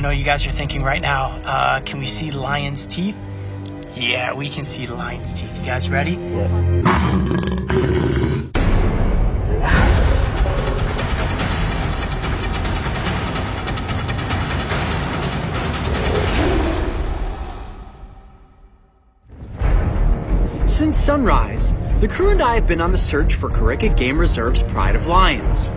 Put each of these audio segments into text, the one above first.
I know you guys are thinking right now, can we see lion's teeth? Yeah, we can see the lion's teeth. You guys ready? Since sunrise, the crew and I have been on the search for Karica Game Reserve's pride of lions.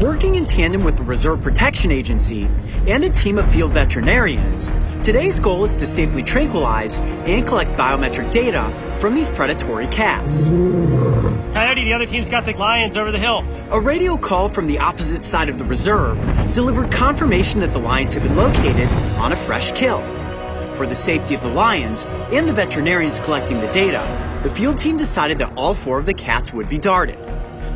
Working in tandem with the Reserve Protection Agency and a team of field veterinarians, today's goal is to safely tranquilize and collect biometric data from these predatory cats. Coyote, the other team's got the lions over the hill. A radio call from the opposite side of the reserve delivered confirmation that the lions had been located on a fresh kill. For the safety of the lions and the veterinarians collecting the data, the field team decided that all 4 of the cats would be darted.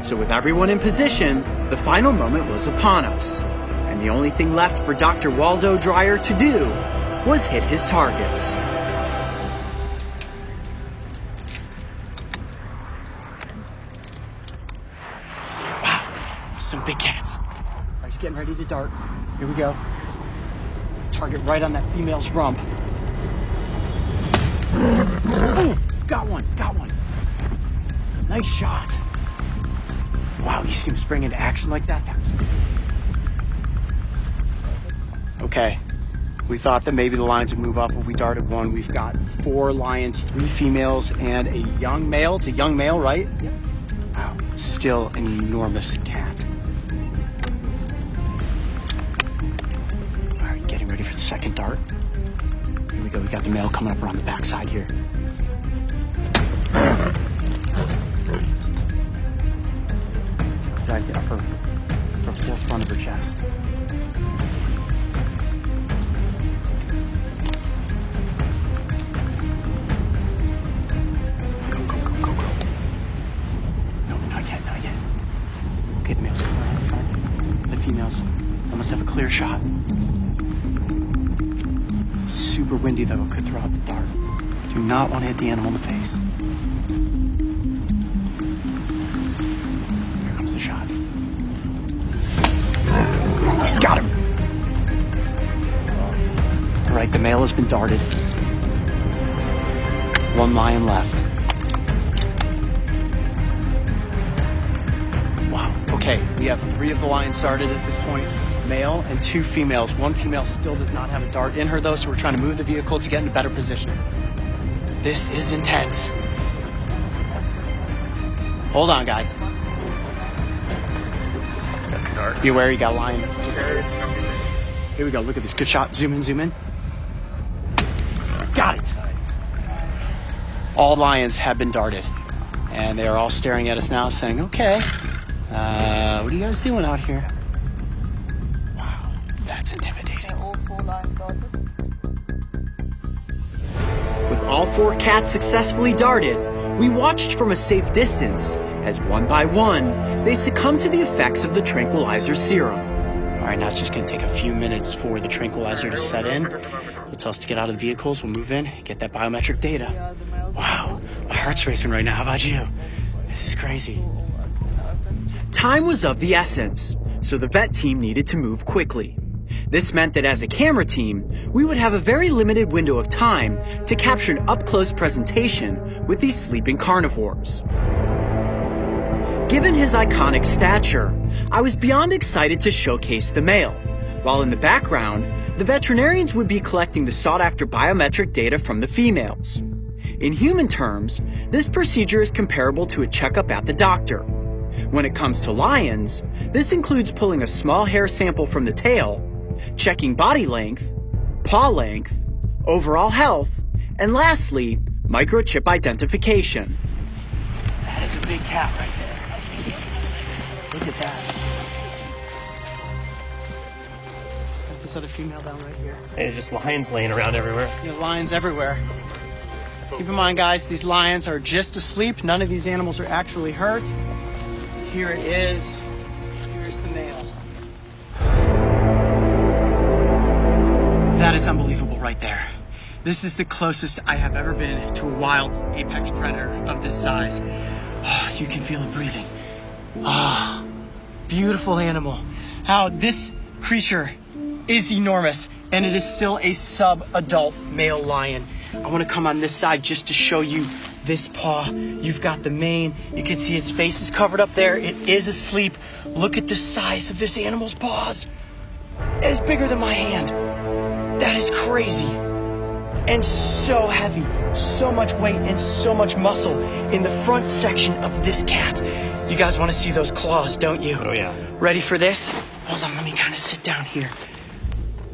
So with everyone in position, the final moment was upon us. And the only thing left for Dr. Waldo Dreyer to do was hit his targets. Wow, some big cats. All right, he's getting ready to dart. Here we go. Target right on that female's rump. Oh, got one. Nice shot. Wow, you see him spring into action like that? Okay, we thought that maybe the lions would move up when we darted one. We've got 4 lions, 3 females, and a young male. It's a young male, right? Yep. Wow, still an enormous cat. All right, getting ready for the second dart. Here we go, we got the male coming up around the backside here. Try to get up her forefront of her chest. Go. No, not yet. Okay, the males come around in front. The females almost have a clear shot. Super windy though, could throw out the dart. Do not want to hit the animal in the face. Here comes the shot. Got him. All right, the male has been darted. 1 lion left. Wow, okay, we have 3 of the lions darted at this point. Male and 2 females. 1 female still does not have a dart in her though, so we're trying to move the vehicle to get in a better position. This is intense. Hold on, guys. Be aware, you got a lion. Here we go, look at this, good shot. Zoom in. Got it. All lions have been darted, and they are all staring at us now saying, okay, what are you guys doing out here? That's intimidating. With all 4 cats successfully darted, we watched from a safe distance as one by one, they succumbed to the effects of the tranquilizer serum. All right, now it's just gonna take a few minutes for the tranquilizer to set in. They'll tell us to get out of the vehicles, we'll move in, get that biometric data. Wow, my heart's racing right now, how about you? This is crazy. Time was of the essence, so the vet team needed to move quickly. This meant that as a camera team, we would have a very limited window of time to capture an up-close presentation with these sleeping carnivores. Given his iconic stature, I was beyond excited to showcase the male, while in the background, the veterinarians would be collecting the sought-after biometric data from the females. In human terms, this procedure is comparable to a checkup at the doctor. When it comes to lions, this includes pulling a small hair sample from the tail, checking body length, paw length, overall health, and lastly, microchip identification. That is a big cat right there. Look at that. Got this other female down right here. There's just lions laying around everywhere. Yeah, lions everywhere. Keep in mind, guys, these lions are just asleep. None of these animals are actually hurt. Here it is. Here's the male. That is unbelievable right there. This is the closest I have ever been to a wild apex predator of this size. Oh, you can feel it breathing. Ah, oh, beautiful animal. How this creature is enormous, and it is still a sub-adult male lion. I want to come on this side just to show you this paw. You've got the mane. You can see its face is covered up there. It is asleep. Look at the size of this animal's paws. It is bigger than my hand. That is crazy. And so heavy, so much weight and so much muscle in the front section of this cat. You guys want to see those claws, don't you? Oh yeah. Ready for this? Hold on, let me kind of sit down here.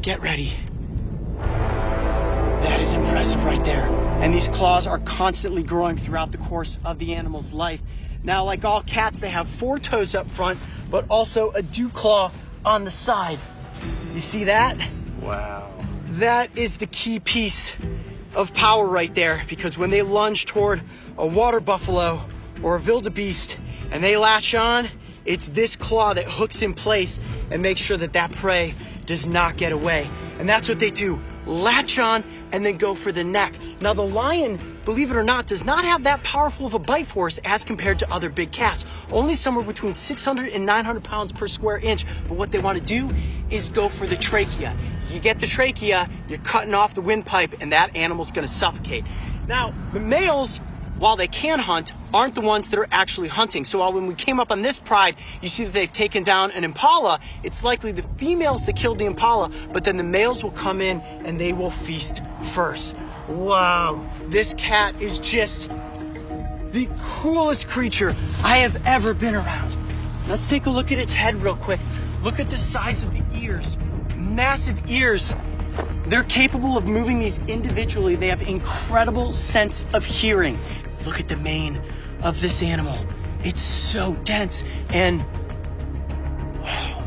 Get ready. That is impressive right there. And these claws are constantly growing throughout the course of the animal's life. Now, like all cats, they have 4 toes up front, but also a dew claw on the side. You see that? Wow. That is the key piece of power right there, because when they lunge toward a water buffalo or a wildebeest and they latch on, it's this claw that hooks in place and makes sure that that prey does not get away. And that's what they do, latch on and then go for the neck. Now the lion, believe it or not, does not have that powerful of a bite force as compared to other big cats. Only somewhere between 600 and 900 pounds per square inch. But what they want to do is go for the trachea. You get the trachea, you're cutting off the windpipe, and that animal's going to suffocate. Now, the males, while they can hunt, aren't the ones that are actually hunting. So while when we came up on this pride, you see that they've taken down an impala, it's likely the females that killed the impala, but then the males will come in and they will feast first. Wow, this cat is just the coolest creature I have ever been around. Let's take a look at its head real quick. Look at the size of the ears, massive ears. They're capable of moving these individually. They have incredible sense of hearing. Look at the mane of this animal. It's so dense, and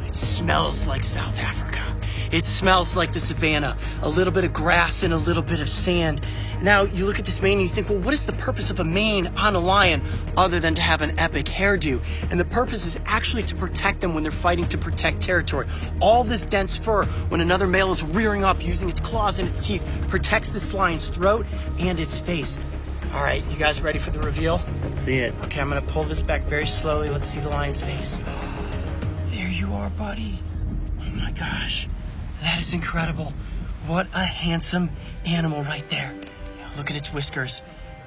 it smells like South Africa. It smells like the savannah, a little bit of grass and a little bit of sand. Now, you look at this mane and you think, well, what is the purpose of a mane on a lion other than to have an epic hairdo? And the purpose is actually to protect them when they're fighting to protect territory. All this dense fur, when another male is rearing up using its claws and its teeth, protects this lion's throat and its face. All right, you guys ready for the reveal? Let's see it. Okay, I'm gonna pull this back very slowly. Let's see the lion's face. There you are, buddy. Oh my gosh, that is incredible. What a handsome animal right there. Look at its whiskers,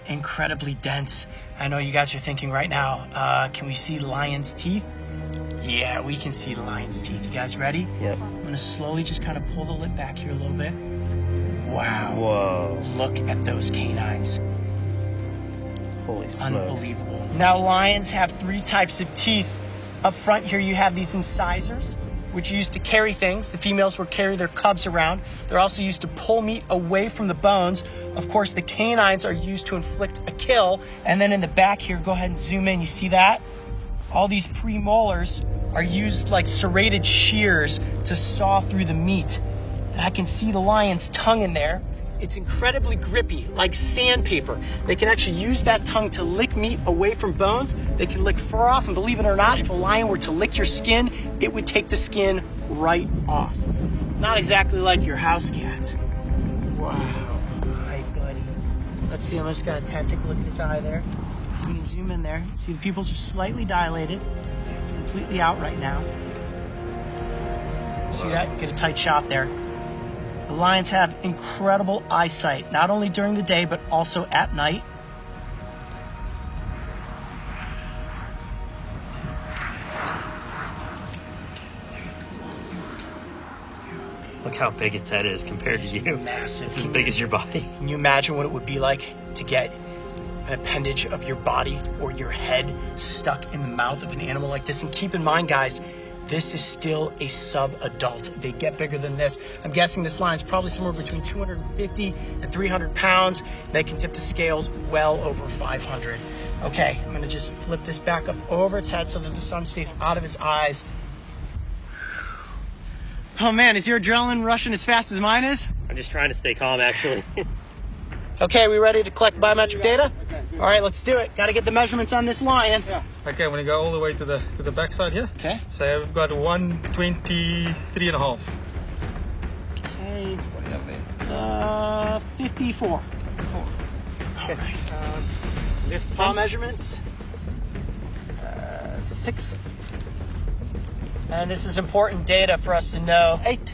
incredibly dense. I know you guys are thinking right now, can we see the lion's teeth? Yeah, we can see the lion's teeth. You guys ready? Yep. I'm gonna slowly just kind of pull the lid back here a little bit. Wow. Whoa. Look at those canines. Holy smokes. Unbelievable. Now, lions have 3 types of teeth. Up front here, you have these incisors, which are used to carry things. The females will carry their cubs around. They're also used to pull meat away from the bones. Of course, the canines are used to inflict a kill. And then in the back here, go ahead and zoom in. You see that? All these premolars are used like serrated shears to saw through the meat. And I can see the lion's tongue in there. It's incredibly grippy, like sandpaper. They can actually use that tongue to lick meat away from bones. They can lick fur off, and believe it or not, if a lion were to lick your skin, it would take the skin right off. Not exactly like your house cat. Wow. Hi, buddy. Let's see, I'm just gonna kind of take a look at his eye there. See if we can zoom in there. See, the pupils are slightly dilated. It's completely out right now. See that? Get a tight shot there. The lions have incredible eyesight, not only during the day, but also at night. Look how big its head is compared to you. Massive. It's as big as your body. Can you imagine what it would be like to get an appendage of your body or your head stuck in the mouth of an animal like this? And keep in mind, guys, this is still a sub-adult. They get bigger than this. I'm guessing this lion's probably somewhere between 250 and 300 pounds. They can tip the scales well over 500. Okay, I'm gonna just flip this back up over its head so that the sun stays out of his eyes. Oh man, is your adrenaline rushing as fast as mine is? I'm just trying to stay calm, actually. Okay, we ready to collect the biometric data? All right, let's do it. Got to get the measurements on this lion. Yeah. Okay, I'm gonna go all the way to the back side here. Okay. So we've got 123.5. Okay. What do you have there? 54. Okay. Lift Paw measurements. 6. And this is important data for us to know. 8.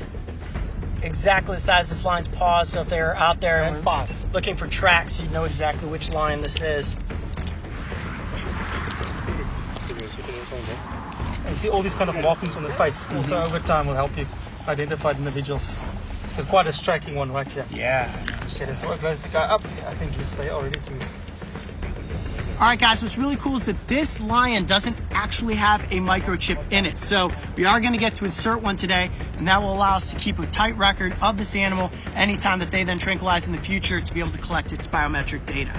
exactly the size of this lion's paws, so if they're out there And 5. looking for tracks, you'd know exactly which lion this is. And see all these kind of markings on the face. Also over time will help you identify the individuals. It's quite a striking one right here. Yeah. So as close as the guy up, I think they are ready to. All right, guys, what's really cool is that this lion doesn't actually have a microchip in it. So we are gonna get to insert one today, and that will allow us to keep a tight record of this animal anytime that they then tranquilize in the future to be able to collect its biometric data.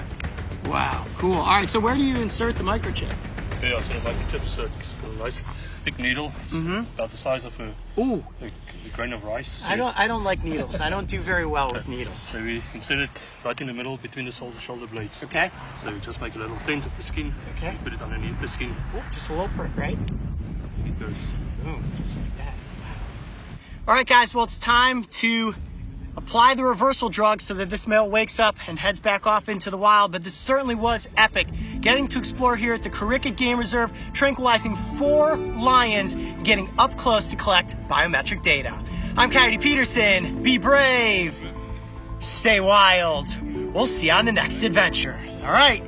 Wow, cool. All right, so where do you insert the microchip? Yeah, so the microchips, it's a nice thick needle. It's about the size of a grain of rice. So I don't like needles. I don't do very well with needles. So we insert it right in the middle between the shoulder blades. Okay. So we just make a little dent of the skin. Okay. Put it underneath the skin. Ooh, just a little prick, right? It goes. Boom, just like that. All right, guys, well, it's time to apply the reversal drug so that this male wakes up and heads back off into the wild. But this certainly was epic. Getting to explore here at the Karikat Game Reserve, tranquilizing 4 lions, getting up close to collect biometric data. I'm Coyote Peterson. Be brave. Stay wild. We'll see you on the next adventure. All right,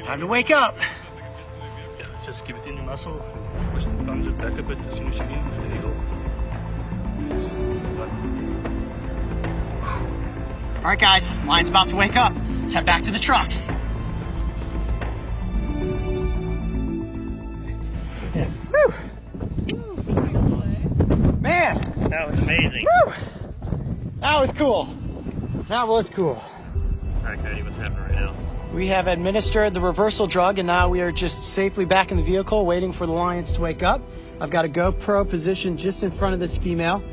time to wake up. Yeah, just give it in the muscle. Push the thumbs back a bit as soon as you get the needle. Yes. All right, guys, lion's about to wake up. Let's head back to the trucks. Man, That was amazing. woo! That was cool. That was cool. All right, Cody, what's happening right now? We have administered the reversal drug, and now we are just safely back in the vehicle waiting for the lions to wake up. I've got a GoPro positioned just in front of this female.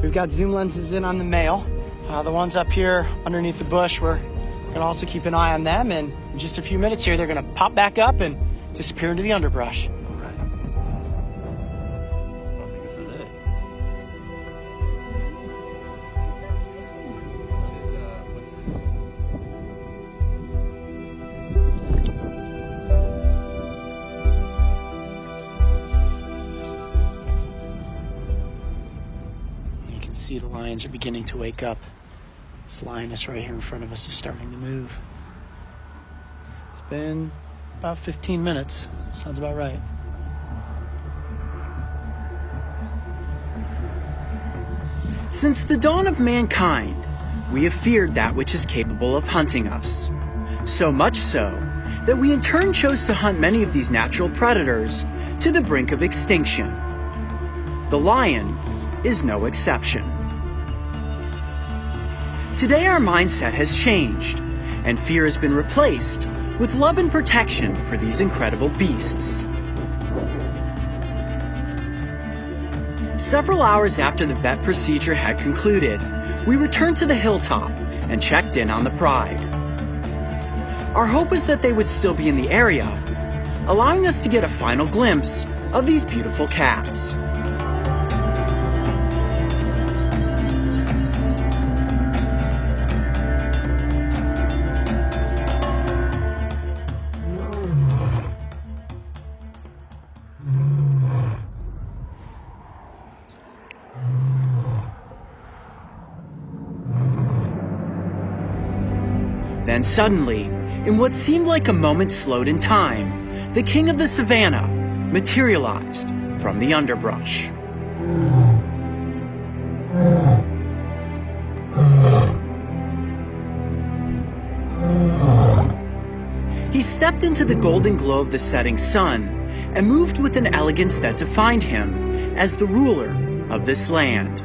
We've got zoom lenses in on the male. The ones up here underneath the bush, we're gonna also keep an eye on them, and in just a few minutes here, they're gonna pop back up and disappear into the underbrush. All right. I think this is it. You can see the lions are beginning to wake up. This lioness right here in front of us is starting to move. It's been about 15 minutes. Sounds about right. Since the dawn of mankind, we have feared that which is capable of hunting us. So much so that we in turn chose to hunt many of these natural predators to the brink of extinction. The lion is no exception. Today our mindset has changed, and fear has been replaced with love and protection for these incredible beasts. Several hours after the vet procedure had concluded, we returned to the hilltop and checked in on the pride. Our hope was that they would still be in the area, allowing us to get a final glimpse of these beautiful cats. Then suddenly, in what seemed like a moment slowed in time, the king of the savannah materialized from the underbrush. He stepped into the golden glow of the setting sun and moved with an elegance that defined him as the ruler of this land.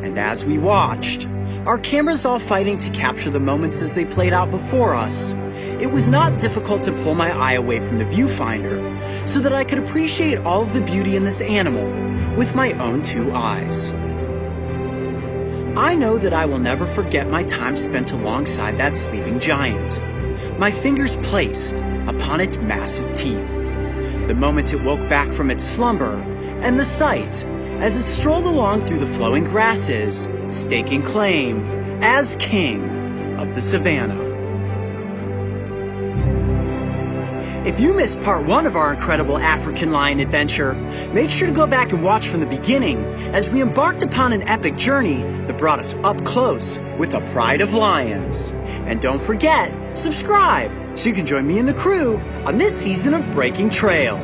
And as we watched, our cameras all fighting to capture the moments as they played out before us, it was not difficult to pull my eye away from the viewfinder so that I could appreciate all of the beauty in this animal with my own 2 eyes. I know that I will never forget my time spent alongside that sleeping giant, my fingers placed upon its massive teeth, the moment it woke back from its slumber, and the sight as it strolled along through the flowing grasses, staking claim as king of the savannah. If you missed part 1 of our incredible African lion adventure, make sure to go back and watch from the beginning as we embarked upon an epic journey that brought us up close with a pride of lions. And don't forget, subscribe so you can join me and the crew on this season of Breaking Trail.